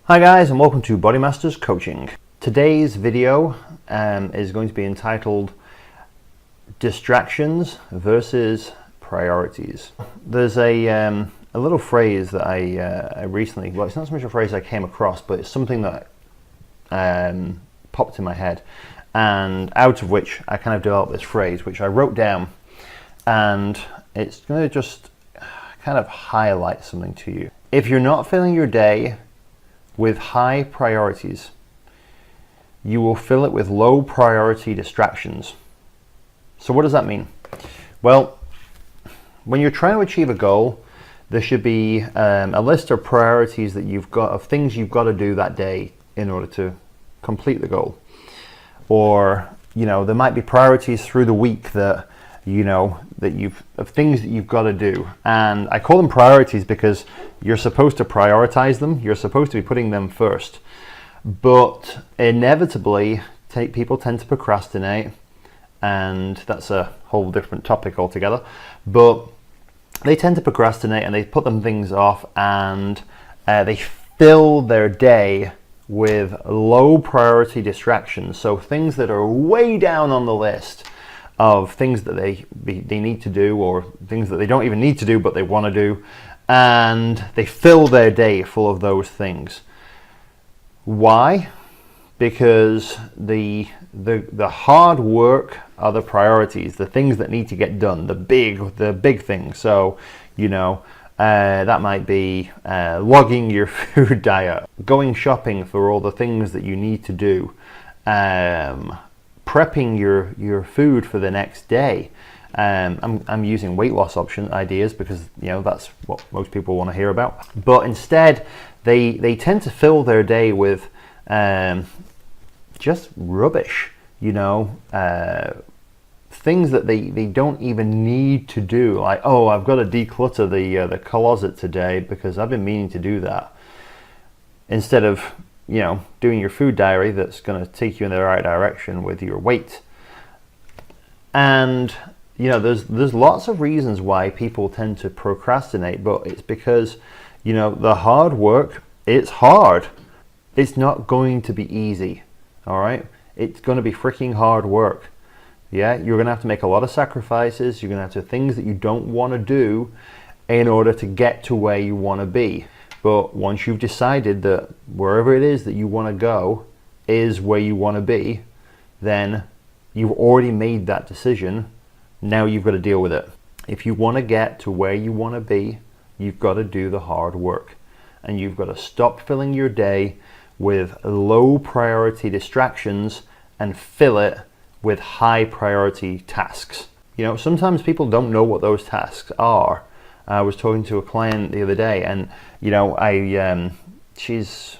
Hi guys, and welcome to Body Masters Coaching. Today's video is going to be entitled Distractions versus Priorities. There's a little phrase that I recently, well, it's not so much a phrase I came across, but it's something that popped in my head, and out of which I kind of developed this phrase, which I wrote down, and it's going to just kind of highlight something to you. If you're not filling your day with high priorities, you will fill it with low priority distractions. So what does that mean? Well, when you're trying to achieve a goal, there should be a list of priorities that you've got, of things you've got to do that day in order to complete the goal. Or, there might be priorities through the week that of things that you've got to do. And I call them priorities because you're supposed to prioritize them. You're supposed to be putting them first. But inevitably, people tend to procrastinate, and that's a whole different topic altogether. But they tend to procrastinate and they put them things off, and they fill their day with low priority distractions. So things that are way down on the list of things that they need to do, or things that they don't even need to do but they want to do, and they fill their day full of those things. Why? Because the hard work are the priorities, the things that need to get done, the big things. So that might be logging your food diet, going shopping for all the things that you need to do, prepping your food for the next day. I'm using weight loss ideas because that's what most people want to hear about. But instead, they tend to fill their day with just rubbish. Things that they don't even need to do. Like, oh, I've got to declutter the closet today because I've been meaning to do that. Instead of doing your food diary that's going to take you in the right direction with your weight. And there's lots of reasons why people tend to procrastinate, but it's because the hard work, it's hard. It's not going to be easy. All right, it's going to be freaking hard work. Yeah, you're going to have to make a lot of sacrifices. You're going to have to do things that you don't want to do in order to get to where you want to be. But once you've decided that wherever it is that you want to go is where you want to be, then you've already made that decision. Now you've got to deal with it. If you want to get to where you want to be, you've got to do the hard work. And you've got to stop filling your day with low priority distractions and fill it with high priority tasks. Sometimes people don't know what those tasks are. I was talking to a client the other day, and she's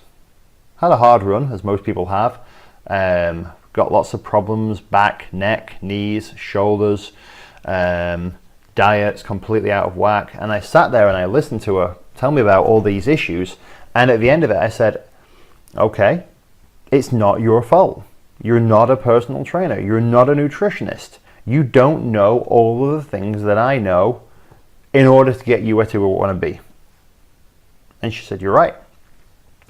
had a hard run, as most people have. Got lots of problems: back, neck, knees, shoulders, diet's completely out of whack. And I sat there and I listened to her tell me about all these issues, and at the end of it I said, okay, it's not your fault. You're not a personal trainer. You're not a nutritionist. You don't know all of the things that I know in order to get you where you want to be. And she said, you're right.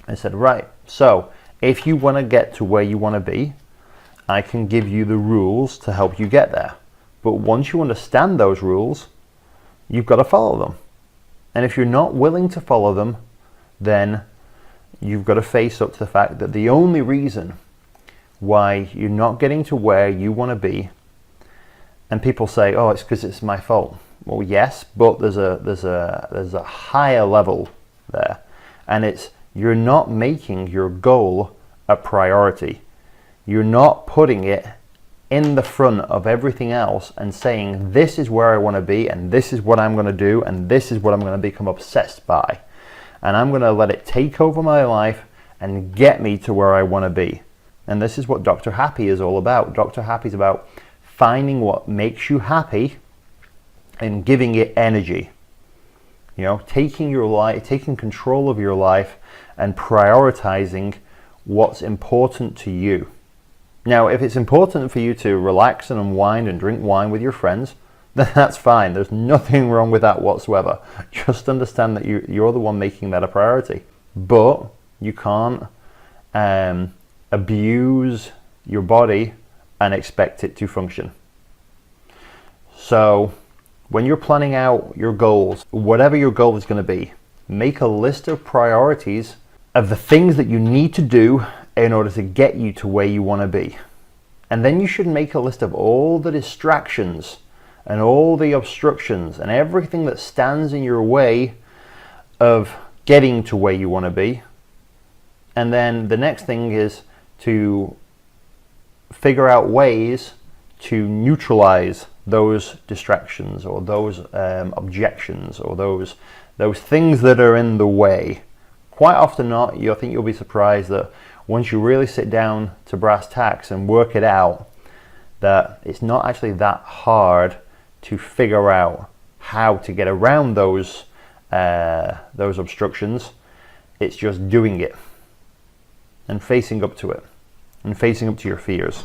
I said, right. So if you want to get to where you want to be, I can give you the rules to help you get there. But once you understand those rules, you've got to follow them. And if you're not willing to follow them, then you've got to face up to the fact that the only reason why you're not getting to where you want to be, and people say, oh, it's because it's my fault. Well, yes, but there's a higher level there, and it's you're not making your goal a priority. You're not putting it in the front of everything else and saying, this is where I want to be, and this is what I'm going to do, and this is what I'm going to become obsessed by, and I'm going to let it take over my life and get me to where I want to be. And this is what Dr. Happy is all about. Dr. Happy is about finding what makes you happy and giving it energy. Taking your life, taking control of your life and prioritizing what's important to you. Now, if it's important for you to relax and unwind and drink wine with your friends, then that's fine. There's nothing wrong with that whatsoever. Just understand that you're the one making that a priority. But You can't abuse your body and expect it to function. So when you're planning out your goals, whatever your goal is going to be, make a list of priorities of the things that you need to do in order to get you to where you want to be. And then you should make a list of all the distractions and all the obstructions and everything that stands in your way of getting to where you want to be. And then the next thing is to figure out ways to neutralize those distractions or those objections or those things that are in the way. Quite often not, I think you'll be surprised that once you really sit down to brass tacks and work it out, that it's not actually that hard to figure out how to get around those obstructions. It's just doing it and facing up to it and facing up to your fears.